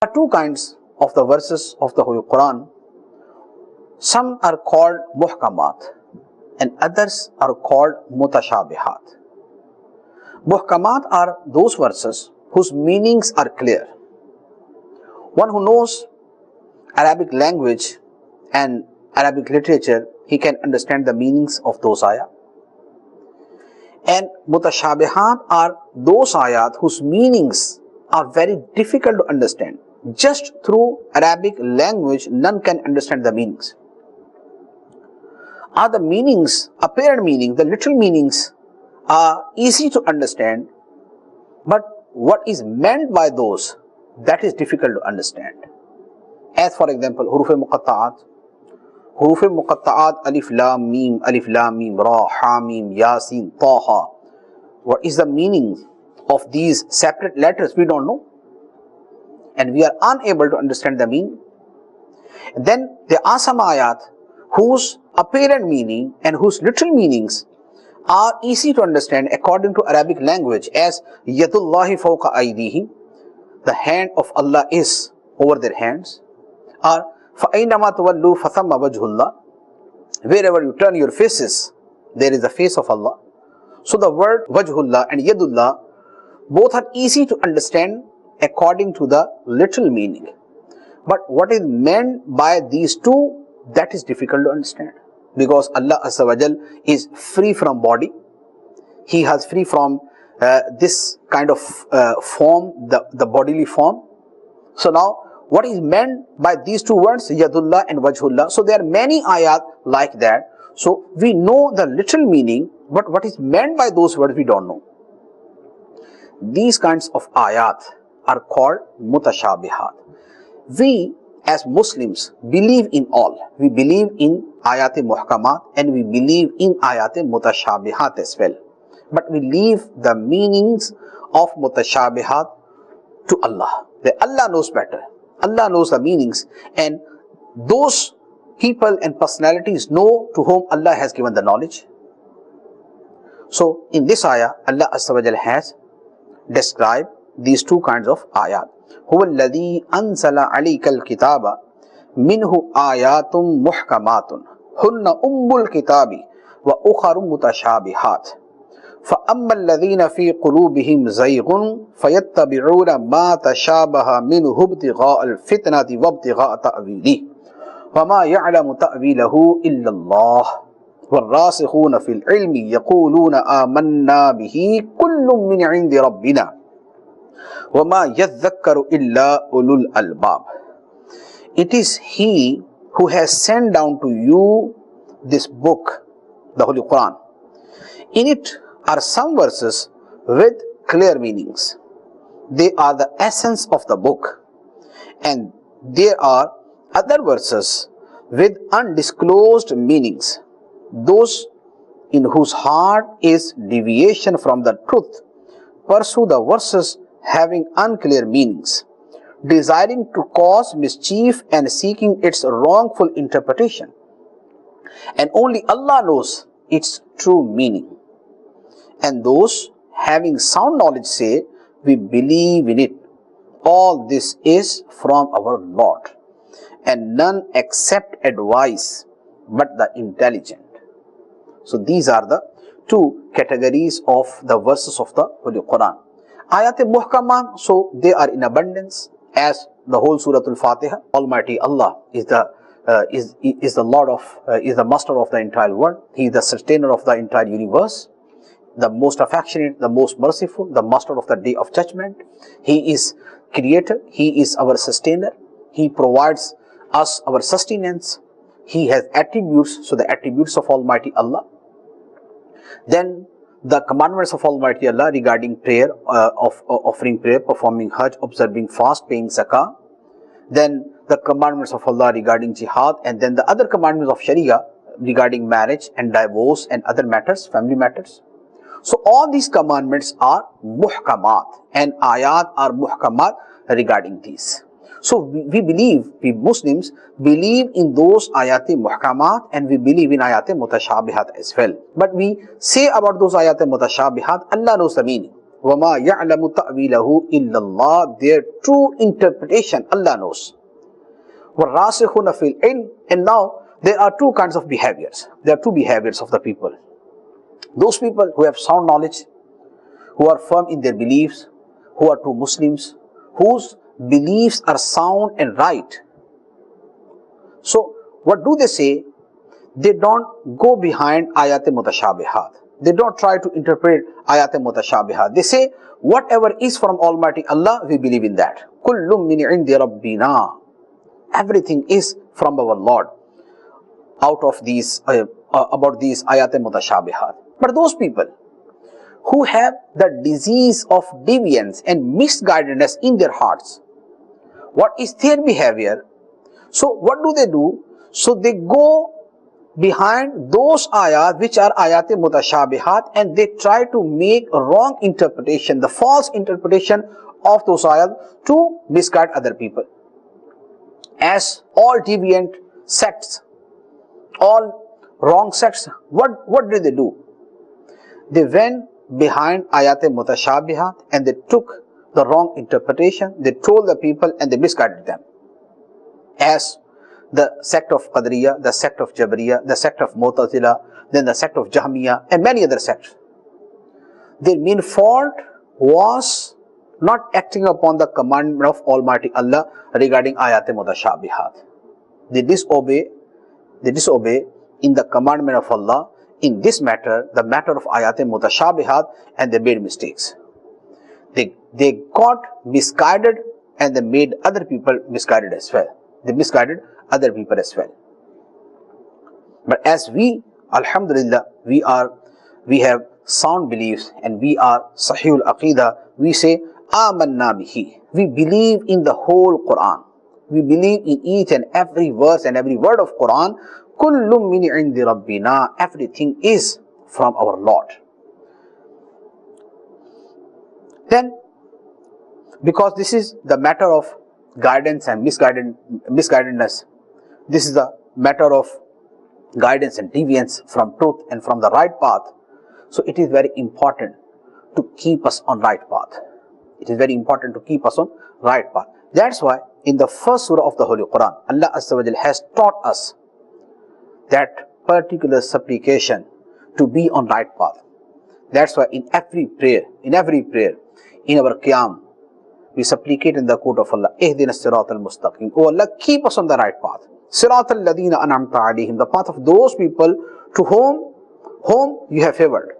There are two kinds of the verses of the Holy Quran. Some are called muhkamat and others are called mutashabihat. Muhkamat are those verses whose meanings are clear. One who knows Arabic language and Arabic literature, he can understand the meanings of those ayat. And mutashabihat are those ayat whose meanings are very difficult to understand. Just through Arabic language, none can understand the meanings. Are the meanings, apparent meaning, the literal meanings are easy to understand, but what is meant by those, that is difficult to understand. As for example, huruf-e-muqatta'at, alif lam mim, ra, ha mim, yasin, taha. What is the meaning of these separate letters? We don't know, and we are unable to understand the meaning. Then there are some ayat whose apparent meaning and whose literal meanings are easy to understand according to Arabic language, as yadullahi fawqa aydihi, the hand of Allah is over their hands, or فَأَيْنَمَا تُوَلُّوا فَثَمَّ وَجْهُ اللَّهِ, wherever you turn your faces, there is the face of Allah. So the word wajhullah and yadullah both are easy to understand according to the literal meaning. But what is meant by these two, that is difficult to understand. Because Allah Azza wa Jal is free from body. He has free from this kind of form, the bodily form. So now, what is meant by these two words, yadullah and wajhullah? So there are many ayat like that. So we know the literal meaning, but what is meant by those words, we don't know. These kinds of ayat are called mutashabihat. We as Muslims believe in all. We believe in ayat muhkamat and we believe in ayat mutashabihat as well. But we leave the meanings of mutashabihat to Allah. That Allah knows better. Allah knows the meanings, and those people and personalities know to whom Allah has given the knowledge. So in this ayah, Allah Azza wa Jal has described these two kinds of ayat. هُوَ الَّذِي أَنزَلَ عَلَيْكَ الْكِتَابَ مِنْهُ آيَاتٌ مُحْكَمَاتٌ هُنَّ أُمُّ الْكِتَابِ وَأُخَرُ مُتَشَابِهَاتٌ فَأَمَّا الَّذِينَ فِي قُلُوبِهِمْ زَيْغٌ فَيَتَّبِعُونَ مَا تَشَابَهَ مِنْهُ ابْتِغَاءَ الْفِتْنَةِ وَابْتِغَاءَ تَأْوِيلِهِ وَمَا يَعْلَمُ تَأْوِيلَهُ إِلَّا اللَّهُ وَالرَّاسِخُونَ فِي الْعِلْمِ يَقُولُونَ آمَنَّا بِهِ كُلٌّ مِّنْ عِنْدِ رَبِّنَا وَمَا يَذَّكَّرُ إِلَّا أُولُو الْأَلْبَابِ. It is He who has sent down to you this book, the Holy Quran. In it are some verses with clear meanings. They are the essence of the book. And there are other verses with undisclosed meanings. Those in whose heart is deviation from the truth pursue the verses having unclear meanings, desiring to cause mischief and seeking its wrongful interpretation. And only Allah knows its true meaning. And those having sound knowledge say, we believe in it. All this is from our Lord, and none accept advice but the intelligent. So these are the two categories of the verses of the Holy Quran. Ayat muhkamat, so they are in abundance, as the whole Surah Al-Fatiha. Almighty Allah is the Lord of, is the Master of the entire world. He is the sustainer of the entire universe, the most affectionate, the most merciful, the Master of the Day of Judgment. He is Creator. He is our sustainer. He provides us our sustenance. He has attributes, so the attributes of Almighty Allah. Then the commandments of Almighty Allah regarding prayer, offering prayer, performing Hajj, observing fast, paying zakah. Then the commandments of Allah regarding jihad, and then the other commandments of Sharia regarding marriage and divorce and other matters, family matters. So all these commandments are muhkamat, and ayat are muhkamat regarding these. So we believe, we Muslims believe in those ayat muhkamat, and we believe in ayat mutashabihat as well. But we say about those ayat mutashabihat, Allah knows the meaning. وَمَا يَعْلَمُ تَأْوِيلَهُ إِلَّا اللَّهُ. Their true interpretation Allah knows. وَالرَّاسِخُونَ فِي الْعِلْمِ. And now there are two kinds of behaviors. There are two behaviors of the people. Those people who have sound knowledge, who are firm in their beliefs, who are true Muslims, whose beliefs are sound and right. So what do they say? They don't go behind ayat mutashabihat. They don't try to interpret ayat mutashabihat. They say whatever is from Almighty Allah, we believe in that. Kullum min indi rabbina. Everything is from our Lord. Out of these about these ayat mutashabihat. But those people who have the disease of deviance and misguidedness in their hearts, what is their behavior? So what do? So they go behind those ayat which are ayat mutashabihat, and they try to make a wrong interpretation, the false interpretation of those ayat to misguide other people. As all deviant sects, all wrong sects, what did they do? They went behind ayat mutashabihat and they took the wrong interpretation. They told the people and they misguided them. As the sect of Qadriya, the sect of Jabriya, the sect of Mu'tazila, then the sect of Jahmiya, and many other sects. Their main fault was not acting upon the commandment of Almighty Allah regarding ayat mutashabihat. They disobey in the commandment of Allah in this matter, the matter of ayat mutashabihat, and they made mistakes. They got misguided and they made other people misguided as well. They misguided other people as well. But as we, alhamdulillah, we have sound beliefs and we are sahihul aqidah, we say amanna bihi. We believe in the whole Quran. We believe in each and every verse and every word of Quran. Kullum min indi rabbina. Everything is from our Lord. Then, because this is the matter of guidance and misguidedness, this is the matter of guidance and deviance from truth and from the right path, so it is very important to keep us on right path. It is very important to keep us on right path. That's why in the first surah of the Holy Quran, Allah Azza wa Jal has taught us that particular supplication to be on right path. That's why in every prayer, in our qiyam, we supplicate in the court of Allah, Ihdina as-sirat al-mustaqim. Oh Allah, keep us on the right path. Sirat al-ladina an'amta alayhim, the path of those people to whom you have favored.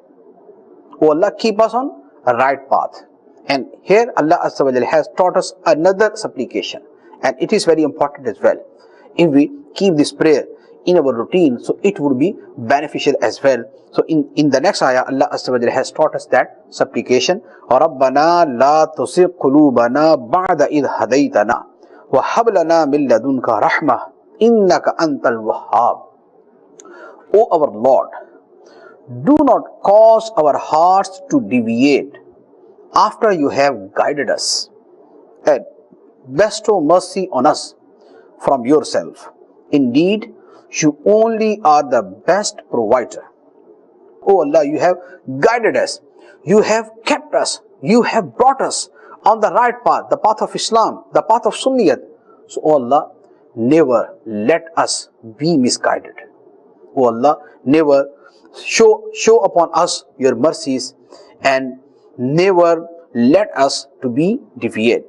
Oh Allah, keep us on a right path. And here Allah Azza wa Jalla has taught us another supplication, and it is very important as well. If we keep this prayer in our routine, so it would be beneficial as well. So in the next ayah, Allah Azza wa Jalla has taught us that supplication. رَبَّنَا لَا تُزِغْ قُلُوبَنَا بَعْدَ إِذْ هَدَيْتَنَا وَهَبْ لَنَا مِن لَّدُنْكَ رَحْمَةً إِنَّكَ أَنْتَ الْوَهَّابُ. O our Lord, do not cause our hearts to deviate after you have guided us, and bestow mercy on us from yourself. Indeed, you only are the best provider. Oh Allah, you have guided us, you have kept us, you have brought us on the right path, the path of Islam, the path of Sunniyat. So oh Allah, never let us be misguided. Oh Allah, never show upon us your mercies, and never let us to be deviate.